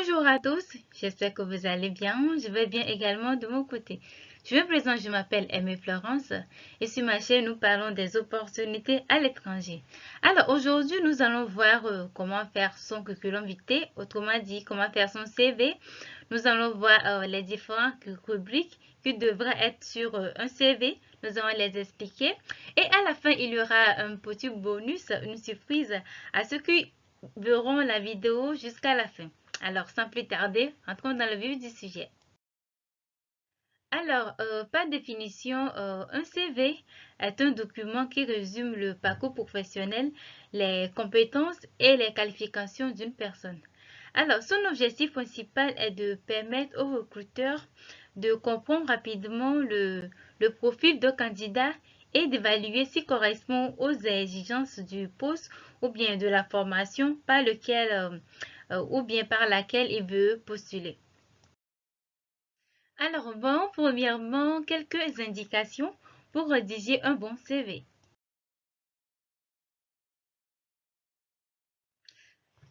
Bonjour à tous, j'espère que vous allez bien. Je vais bien également de mon côté. Je me présente, je m'appelle Aimée Florence et sur ma chaîne, nous parlons des opportunités à l'étranger. Alors aujourd'hui, nous allons voir comment faire son curriculum vitae, autrement dit, comment faire son CV. Nous allons voir les différentes rubriques qui devraient être sur un CV. Nous allons les expliquer. Et à la fin, il y aura un petit bonus, une surprise à ceux qui verront la vidéo jusqu'à la fin. Alors, sans plus tarder, entrons dans le vif du sujet. Alors, par définition, un CV est un document qui résume le parcours professionnel, les compétences et les qualifications d'une personne. Alors, son objectif principal est de permettre aux recruteurs de comprendre rapidement le profil de candidat et d'évaluer s'il correspond aux exigences du poste ou bien de la formation par laquelle il veut postuler. Alors, bon, premièrement, quelques indications pour rédiger un bon CV.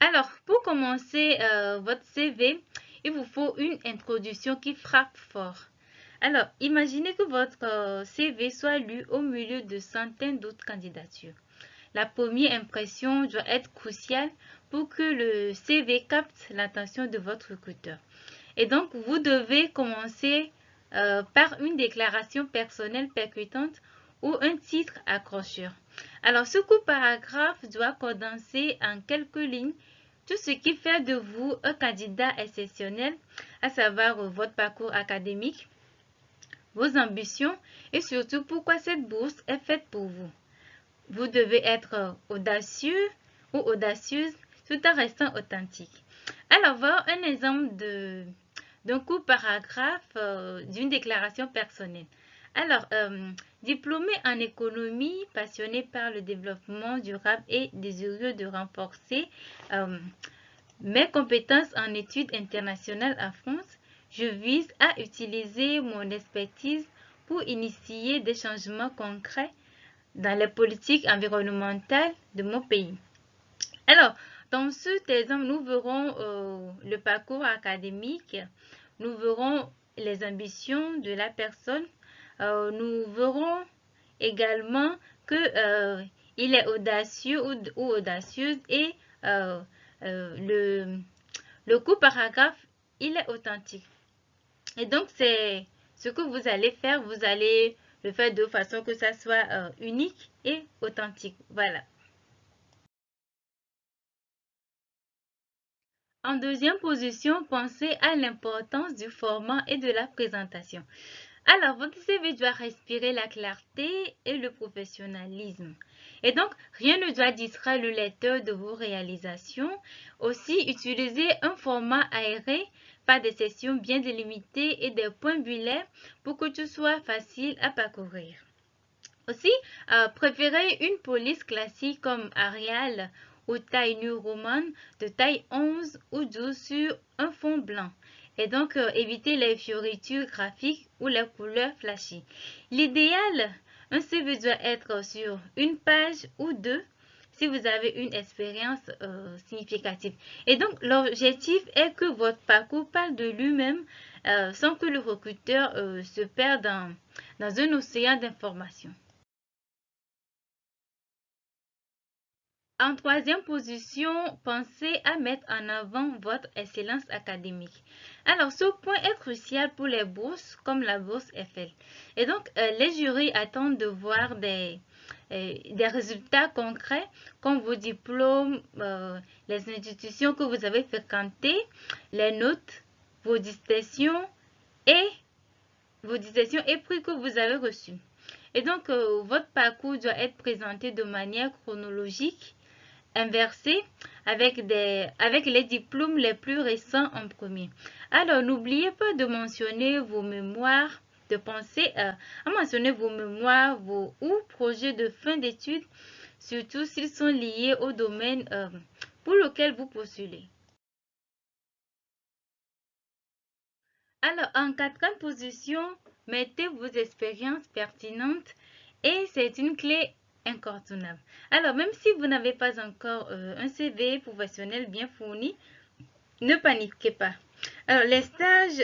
Alors, pour commencer votre CV, il vous faut une introduction qui frappe fort. Alors, imaginez que votre CV soit lu au milieu de centaines d'autres candidatures. La première impression doit être cruciale pour que le CV capte l'attention de votre recruteur. Et donc, vous devez commencer par une déclaration personnelle percutante ou un titre accrocheur. Alors, ce court paragraphe doit condenser en quelques lignes tout ce qui fait de vous un candidat exceptionnel, à savoir votre parcours académique, vos ambitions et surtout pourquoi cette bourse est faite pour vous. Vous devez être audacieux ou audacieuse tout en restant authentique. Alors, voir un exemple d'un court paragraphe d'une déclaration personnelle. Alors, diplômé en économie, passionné par le développement durable et désireux de renforcer mes compétences en études internationales en France, je vise à utiliser mon expertise pour initier des changements concrets dans les politiques environnementales de mon pays. Alors, dans cet exemple, nous verrons le parcours académique, nous verrons les ambitions de la personne, nous verrons également que il est audacieux ou audacieuse et le court paragraphe, il est authentique. Et donc, c'est ce que vous allez faire, vous allez le faire de façon que ça soit unique et authentique. Voilà. En deuxième position, pensez à l'importance du format et de la présentation. Alors, votre CV doit respirer la clarté et le professionnalisme. Et donc, rien ne doit distraire le lecteur de vos réalisations. Aussi, utilisez un format aéré, pas des sections bien délimitées et des points bullet pour que tout soit facile à parcourir. Aussi, préférez une police classique comme Arial ou taille New Roman de taille 11 ou 12 sur un fond blanc. Et donc, évitez les fioritures graphiques ou les couleurs flashy. L'idéal, un CV doit être sur une page ou deux si vous avez une expérience significative. Et donc, l'objectif est que votre parcours parle de lui-même sans que le recruteur se perde dans un océan d'informations. En troisième position, pensez à mettre en avant votre excellence académique. Alors, ce point est crucial pour les bourses comme la bourse Eiffel. Et donc, les jurys attendent de voir des résultats concrets comme vos diplômes, les institutions que vous avez fréquentées, les notes, vos distinctions et prix que vous avez reçus. Et donc, votre parcours doit être présenté de manière chronologique, inversé, avec les diplômes les plus récents en premier. Alors, n'oubliez pas de mentionner vos mémoires, de penser à mentionner vos mémoires, ou projets de fin d'études, surtout s'ils sont liés au domaine pour lequel vous postulez. Alors, en quatrième position, mettez vos expériences pertinentes et c'est une clé incontournable. Alors, même si vous n'avez pas encore un CV professionnel bien fourni, ne paniquez pas. Alors, les stages,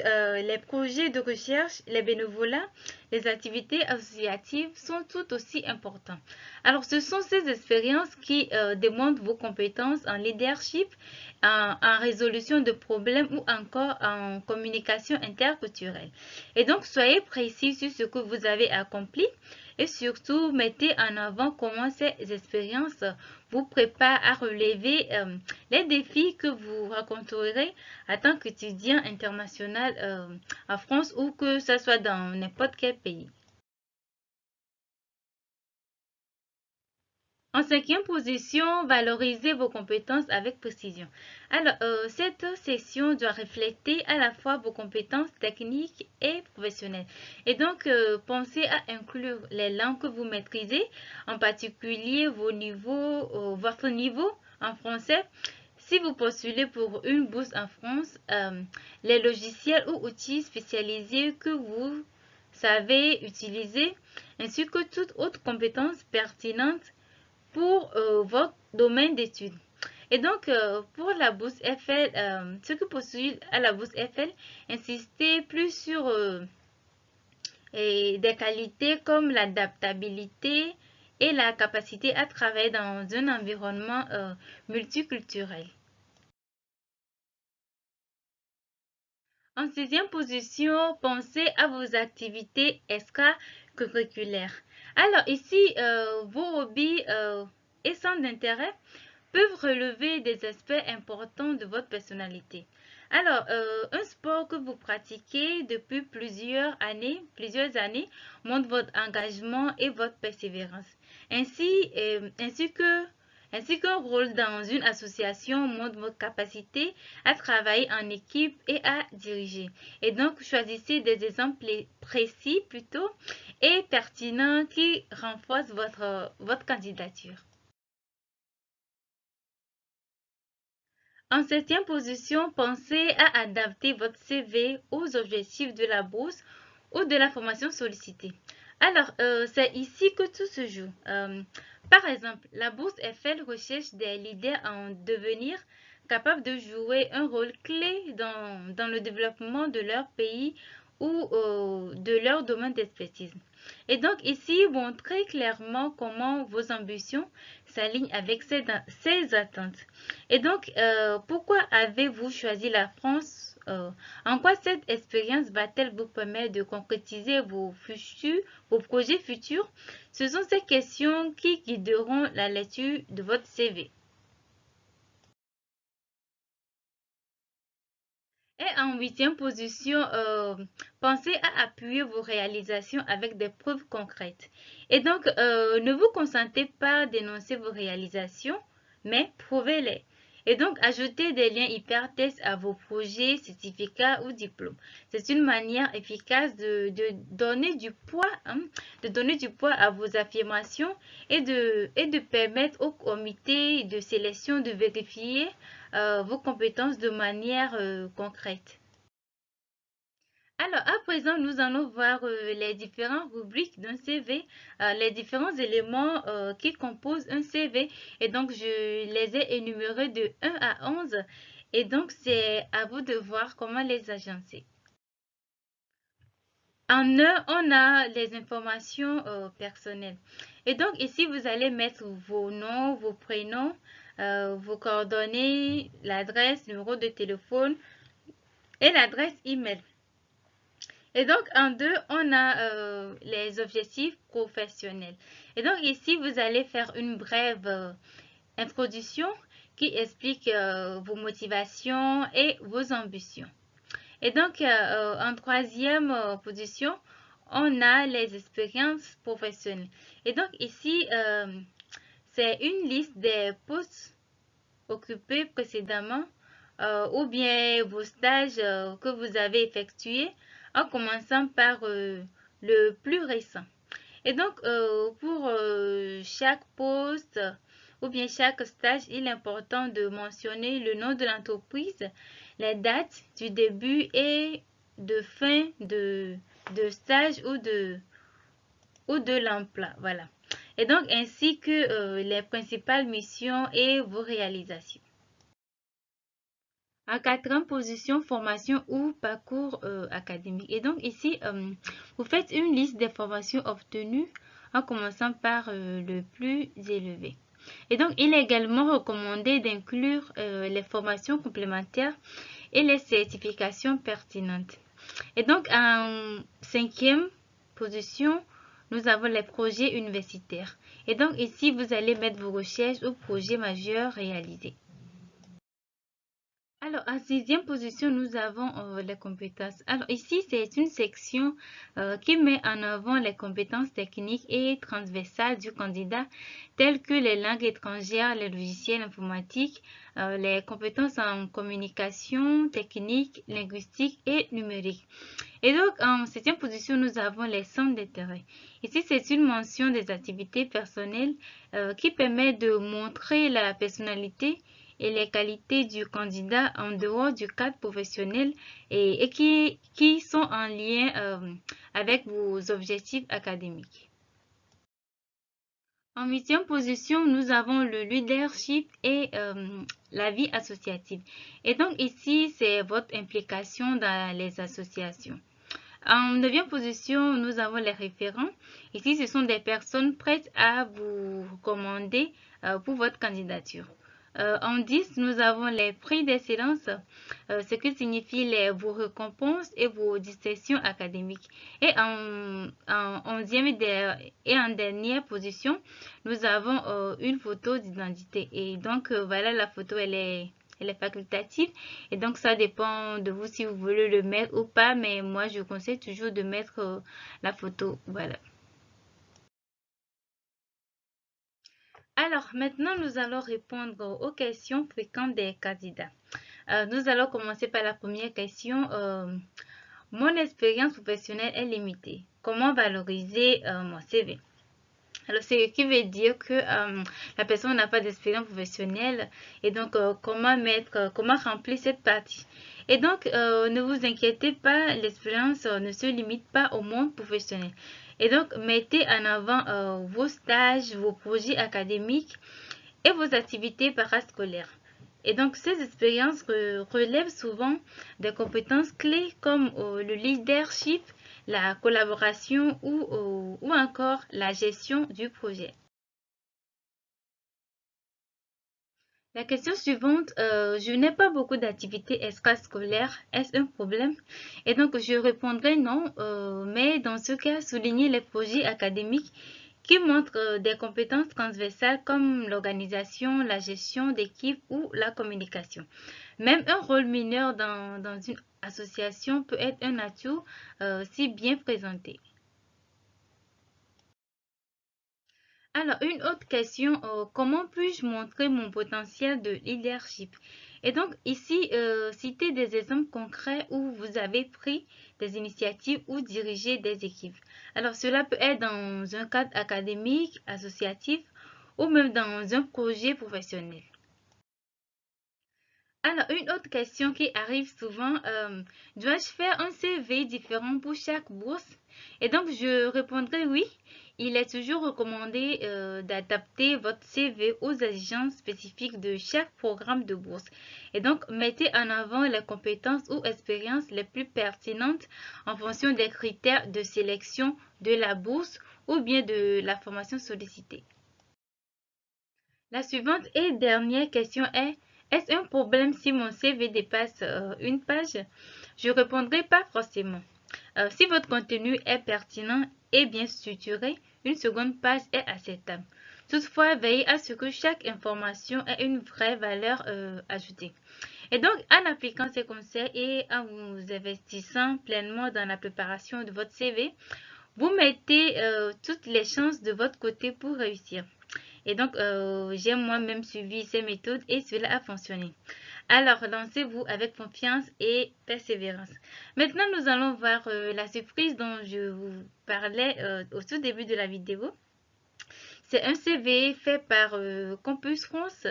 les projets de recherche, les bénévolats, les activités associatives sont tout aussi importants. Alors, ce sont ces expériences qui démontrent vos compétences en leadership, en résolution de problèmes ou encore en communication interculturelle. Et donc, soyez précis sur ce que vous avez accompli et surtout, mettez en avant comment ces expériences vous préparent à relever les défis que vous rencontrerez en tant qu'étudiant international en France ou que ce soit dans n'importe quel pays. En cinquième position, valorisez vos compétences avec précision. Alors, cette session doit refléter à la fois vos compétences techniques et professionnelles. Et donc, pensez à inclure les langues que vous maîtrisez, en particulier votre niveau en français. Si vous postulez pour une bourse en France, les logiciels ou outils spécialisés que vous savez utiliser, ainsi que toute autre compétence pertinente pour votre domaine d'études. Et donc, pour la bourse Eiffel, ceux qui postulent à la bourse Eiffel, insistez plus sur des qualités comme l'adaptabilité et la capacité à travailler dans un environnement multiculturel. En sixième position, pensez à vos activités extracurriculaires. Alors ici, vos hobbies et centres d'intérêt peuvent relever des aspects importants de votre personnalité. Alors, un sport que vous pratiquez depuis plusieurs années montre votre engagement et votre persévérance. Ainsi qu'un rôle dans une association montre votre capacité à travailler en équipe et à diriger. Et donc, choisissez des exemples précis plutôt et pertinents qui renforcent votre candidature. En septième position, pensez à adapter votre CV aux objectifs de la bourse ou de la formation sollicitée. Alors, c'est ici que tout se joue. Par exemple, la bourse Eiffel recherche des leaders en devenir capables de jouer un rôle clé dans le développement de leur pays ou de leur domaine d'expertise. Et donc ici, montrez clairement comment vos ambitions s'alignent avec ces attentes. Et donc, pourquoi avez-vous choisi la France? En quoi cette expérience va-t-elle vous permettre de concrétiser vos projets futurs? Ce sont ces questions qui guideront la lecture de votre CV. Et en huitième position, pensez à appuyer vos réalisations avec des preuves concrètes. Et donc, ne vous consentez pas à dénoncer vos réalisations, mais prouvez-les. Et donc, ajoutez des liens hypertextes à vos projets, certificats ou diplômes. C'est une manière efficace de donner du poids, de donner du poids à vos affirmations et de permettre au comité de sélection de vérifier vos compétences de manière concrète. Alors, à présent, nous allons voir les différentes rubriques d'un CV, les différents éléments qui composent un CV. Et donc, je les ai énumérés de 1 à 11. Et donc, c'est à vous de voir comment les agencer. En 1, on a les informations personnelles. Et donc, ici, vous allez mettre vos noms, vos prénoms, vos coordonnées, l'adresse, numéro de téléphone et l'adresse email. Et donc, en 2, on a les objectifs professionnels. Et donc, ici, vous allez faire une brève introduction qui explique vos motivations et vos ambitions. Et donc, en troisième position, on a les expériences professionnelles. Et donc, ici, c'est une liste des postes occupés précédemment ou bien vos stages que vous avez effectués en commençant par le plus récent. Et donc, pour chaque poste ou bien chaque stage, il est important de mentionner le nom de l'entreprise, les dates du début et de fin de stage ou de l'emploi. Voilà. Et donc, ainsi que les principales missions et vos réalisations. En quatrième position, formation ou parcours académique. Et donc ici, vous faites une liste des formations obtenues en commençant par le plus élevé. Et donc, il est également recommandé d'inclure les formations complémentaires et les certifications pertinentes. Et donc, en cinquième position, nous avons les projets universitaires. Et donc, ici, vous allez mettre vos recherches ou projets majeurs réalisés. Alors, en sixième position, nous avons les compétences. Alors, ici, c'est une section qui met en avant les compétences techniques et transversales du candidat, telles que les langues étrangères, les logiciels informatiques, les compétences en communication technique, linguistique et numérique. Et donc, en septième position, nous avons les centres d'intérêt. Ici, c'est une mention des activités personnelles qui permet de montrer la personnalité et les qualités du candidat en dehors du cadre professionnel et qui sont en lien avec vos objectifs académiques. En huitième position, nous avons le leadership et la vie associative. Et donc ici, c'est votre implication dans les associations. En neuvième position, nous avons les référents. Ici, ce sont des personnes prêtes à vous recommander pour votre candidature. En 10, nous avons les prix d'excellence, ce qui signifie vos récompenses et vos distinctions académiques. Et en 11e et en dernière position, nous avons une photo d'identité. Et donc, voilà, la photo, elle est facultative. Et donc, ça dépend de vous si vous voulez le mettre ou pas. Mais moi, je conseille toujours de mettre la photo. Voilà. Alors, maintenant, nous allons répondre aux questions fréquentes des candidats. Nous allons commencer par la première question. Mon expérience professionnelle est limitée. Comment valoriser mon CV? Alors, ce qui veut dire que la personne n'a pas d'expérience professionnelle et donc comment remplir cette partie. Et donc, ne vous inquiétez pas, l'expérience ne se limite pas au monde professionnel. Et donc, mettez en avant vos stages, vos projets académiques et vos activités parascolaires. Et donc, ces expériences relèvent souvent des compétences clés comme le leadership, la collaboration ou encore la gestion du projet. La question suivante, je n'ai pas beaucoup d'activités extrascolaires, est-ce un problème? Et donc, je répondrai non, mais dans ce cas, souligner les projets académiques qui montrent des compétences transversales comme l'organisation, la gestion d'équipe ou la communication. Même un rôle mineur dans une association peut être un atout si bien présenté. Alors, une autre question, comment puis-je montrer mon potentiel de leadership? Et donc, ici, citez des exemples concrets où vous avez pris des initiatives ou dirigé des équipes. Alors, cela peut être dans un cadre académique, associatif ou même dans un projet professionnel. Alors, une autre question qui arrive souvent, dois-je faire un CV différent pour chaque bourse? Et donc, je répondrai oui. Il est toujours recommandé d'adapter votre CV aux exigences spécifiques de chaque programme de bourse. Et donc, mettez en avant les compétences ou expériences les plus pertinentes en fonction des critères de sélection de la bourse ou bien de la formation sollicitée. La suivante et dernière question est, est-ce un problème si mon CV dépasse une page? Je répondrai pas forcément. Si votre contenu est pertinent et bien structuré, une seconde page est acceptable. Toutefois, veillez à ce que chaque information ait une vraie valeur ajoutée. Et donc, en appliquant ces conseils et en vous investissant pleinement dans la préparation de votre CV, vous mettez toutes les chances de votre côté pour réussir. Et donc, j'ai moi-même suivi ces méthodes et cela a fonctionné. Alors, lancez-vous avec confiance et persévérance. Maintenant, nous allons voir la surprise dont je vous parlais au tout début de la vidéo. C'est un CV fait par Campus France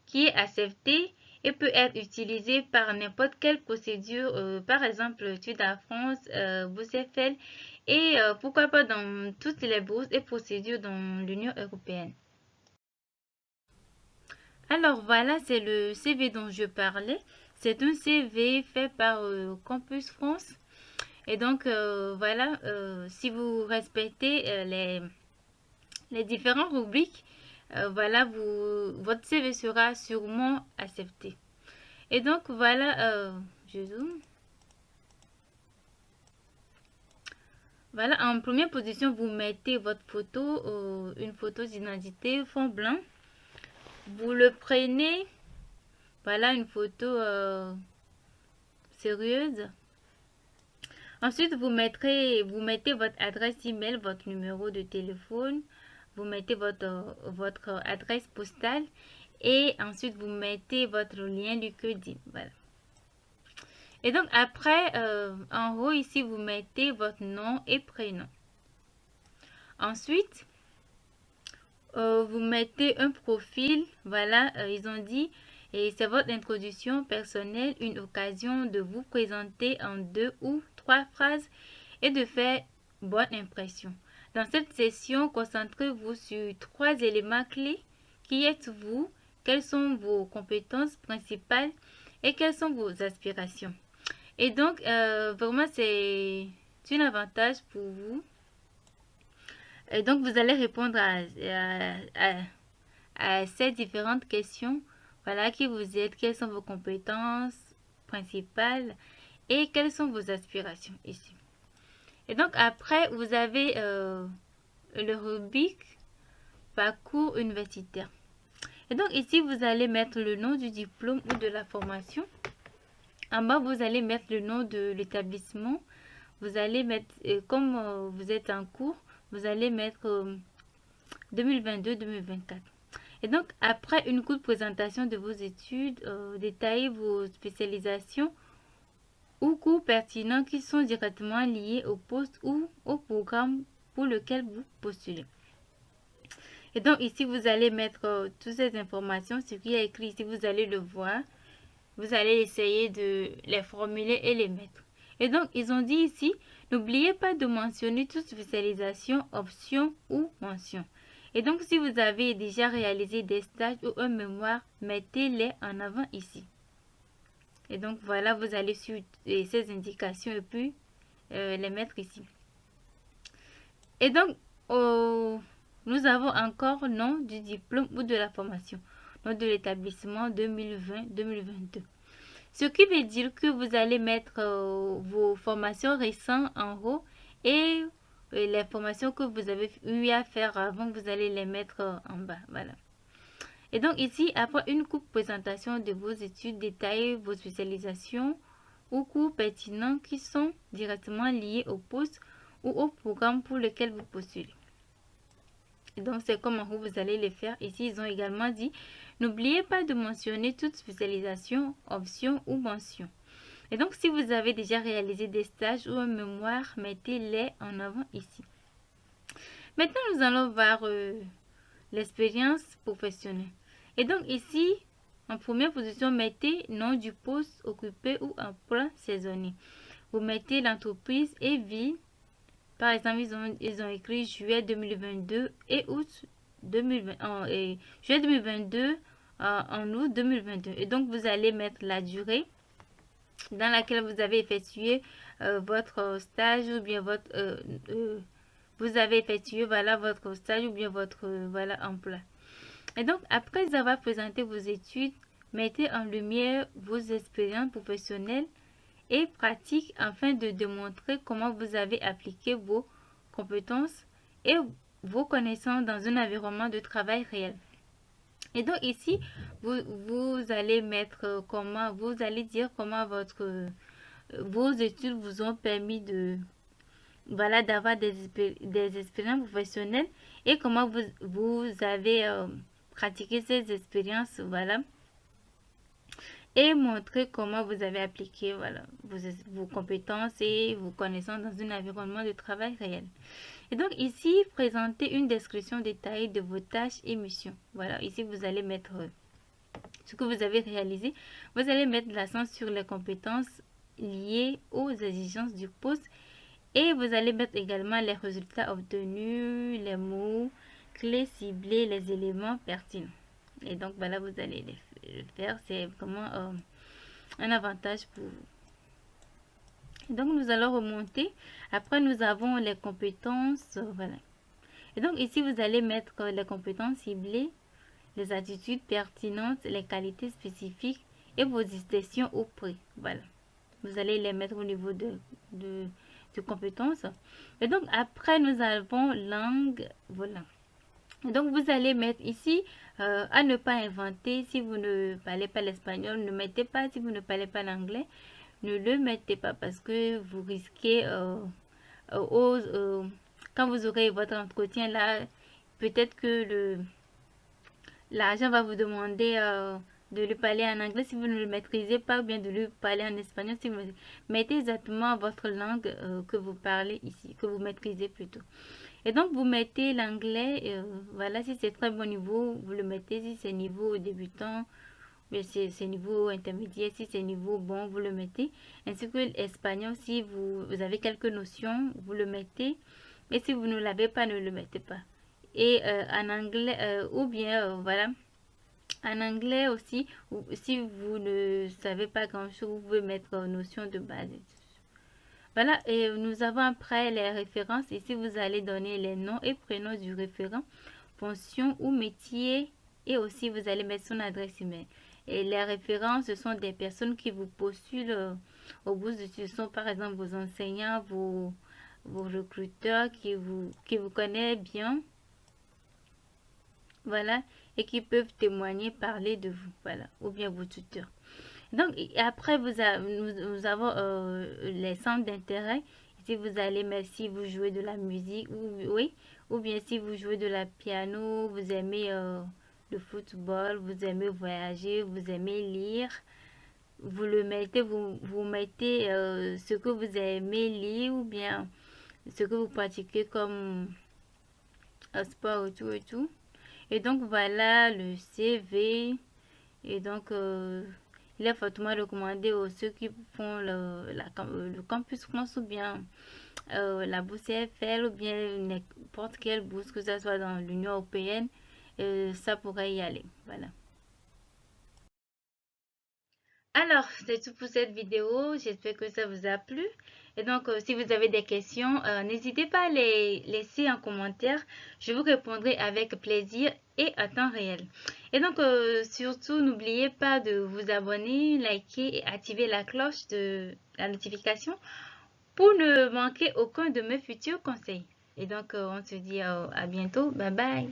qui est accepté et peut être utilisé par n'importe quelle procédure, par exemple TUDA France, Bourse Eiffel et pourquoi pas dans toutes les bourses et procédures dans l'Union européenne. Alors voilà, c'est le CV dont je parlais. c'est un CV fait par Campus France. Et donc, voilà, si vous respectez les différentes rubriques, voilà, votre CV sera sûrement accepté. Et donc, voilà, je zoome. Voilà, en première position, vous mettez votre photo, une photo d'identité, fond blanc. Vous le prenez, voilà, une photo sérieuse. Ensuite, vous mettez votre adresse email, votre numéro de téléphone, vous mettez votre adresse postale et ensuite vous mettez votre lien LinkedIn. Voilà. Et donc après, en haut ici, vous mettez votre nom et prénom. Ensuite, vous mettez un profil. Voilà, ils ont dit, et c'est votre introduction personnelle, une occasion de vous présenter en 2 ou 3 phrases et de faire bonne impression. Dans cette session, concentrez-vous sur 3 éléments clés. Qui êtes-vous? Quelles sont vos compétences principales? Et quelles sont vos aspirations? Et donc, vraiment, c'est un avantage pour vous. Et donc, vous allez répondre à ces différentes questions. Voilà, qui vous êtes, quelles sont vos compétences principales et quelles sont vos aspirations ici. Et donc, après, vous avez le rubrique parcours universitaire. Et donc, ici, vous allez mettre le nom du diplôme ou de la formation. En bas, vous allez mettre le nom de l'établissement. Vous allez mettre, comme vous êtes en cours, vous allez mettre 2022-2024. Et donc, après une courte présentation de vos études, détaillez vos spécialisations ou cours pertinents qui sont directement liés au poste ou au programme pour lequel vous postulez. Et donc, ici, vous allez mettre toutes ces informations, ce qui est écrit ici, vous allez le voir. Vous allez essayer de les formuler et les mettre. Et donc, ils ont dit ici, n'oubliez pas de mentionner toute spécialisation, option ou mention. Et donc, si vous avez déjà réalisé des stages ou un mémoire, mettez-les en avant ici. Et donc, voilà, vous allez suivre ces indications et puis les mettre ici. Et donc, nous avons encore nom du diplôme ou de la formation, nom de l'établissement 2020-2022. Ce qui veut dire que vous allez mettre vos formations récentes en haut et les formations que vous avez eu à faire avant, vous allez les mettre en bas. Voilà. Et donc ici, après une courte présentation de vos études, détaillez vos spécialisations ou cours pertinents qui sont directement liés au poste ou au programme pour lequel vous postulez. Et donc, c'est comment vous allez les faire. Ici, ils ont également dit, n'oubliez pas de mentionner toute spécialisation, option ou mention. Et donc, si vous avez déjà réalisé des stages ou un mémoire, mettez-les en avant ici. Maintenant, nous allons voir l'expérience professionnelle. Et donc, ici, en première position, mettez nom du poste occupé ou emploi saisonnier. Vous mettez l'entreprise et ville. Par exemple, ils ont écrit juillet 2022 et août 2020, juillet 2022 en août 2022. Et donc, vous allez mettre la durée dans laquelle vous avez effectué votre stage ou bien vous avez effectué voilà, votre stage ou bien votre voilà, emploi. Et donc, après avoir présenté vos études, mettez en lumière vos expériences professionnelles et pratiques afin de démontrer comment vous avez appliqué vos compétences et vos connaissances dans un environnement de travail réel. Et donc ici, vous allez mettre comment, vous allez dire comment vos études vous ont permis de voilà d'avoir des expériences professionnelles et comment vous avez pratiqué ces expériences, voilà, et montrer comment vous avez appliqué voilà, vos compétences et vos connaissances dans un environnement de travail réel. Et donc ici, présentez une description détaillée de vos tâches et missions. Voilà, ici vous allez mettre ce que vous avez réalisé. Vous allez mettre l'accent sur les compétences liées aux exigences du poste et vous allez mettre également les résultats obtenus, les mots clés ciblés, les éléments pertinents. Et donc voilà, vous allez le faire. C'est vraiment un avantage pour vous. Donc, nous allons remonter. Après, nous avons les compétences. Voilà. Et donc, ici, vous allez mettre les compétences ciblées, les attitudes pertinentes, les qualités spécifiques et vos distintions au prix. Voilà. Vous allez les mettre au niveau de compétences. Et donc, après, nous avons langue. Voilà. Et donc, vous allez mettre ici à ne pas inventer. Si vous ne parlez pas l'espagnol, ne mettez pas. Si vous ne parlez pas l'anglais, ne le mettez pas parce que vous risquez quand vous aurez votre entretien là, peut-être que l'agent va vous demander de lui parler en anglais si vous ne le maîtrisez pas, ou bien de lui parler en espagnol si vous mettez exactement votre langue que vous parlez ici, que vous maîtrisez plutôt. Et donc vous mettez l'anglais, voilà, si c'est très bon niveau, vous le mettez. Si c'est niveau débutant, mais c'est niveau intermédiaire. Si c'est niveau bon, vous le mettez. Ainsi que l'espagnol, si vous avez quelques notions, vous le mettez. Et si vous ne l'avez pas, ne le mettez pas. Et en anglais, ou bien, voilà, en anglais aussi, si vous ne savez pas grand-chose, vous pouvez mettre notion de base. Voilà, et nous avons après les références. Ici, vous allez donner les noms et prénoms du référent, fonction ou métier, et aussi vous allez mettre son adresse email. Et les références, ce sont des personnes qui vous postulent au bout de ce sont par exemple vos enseignants, vos recruteurs qui vous connaissent bien, voilà, et qui peuvent témoigner, parler de vous, voilà, ou bien vos tuteurs. Donc, après, nous avons les centres d'intérêt. Si vous allez, mais si vous jouez de la musique, oui, ou bien si vous jouez de la piano, vous aimez le football, vous aimez voyager, vous aimez lire, vous le mettez, vous mettez ce que vous aimez lire, ou bien ce que vous pratiquez comme sport et tout et tout. Et donc, voilà le CV. Et donc, il est fortement recommandé aux ceux qui font le campus France, ou bien la bourse CFL, ou bien n'importe quelle bourse, que ce soit dans l'Union européenne, ça pourrait y aller. Voilà. Alors, c'est tout pour cette vidéo. J'espère que ça vous a plu. Et donc, si vous avez des questions, n'hésitez pas à les laisser en commentaire. Je vous répondrai avec plaisir et à temps réel. Et donc, surtout, n'oubliez pas de vous abonner, liker et activer la cloche de la notification pour ne manquer aucun de mes futurs conseils. Et donc, on se dit à bientôt. Bye bye.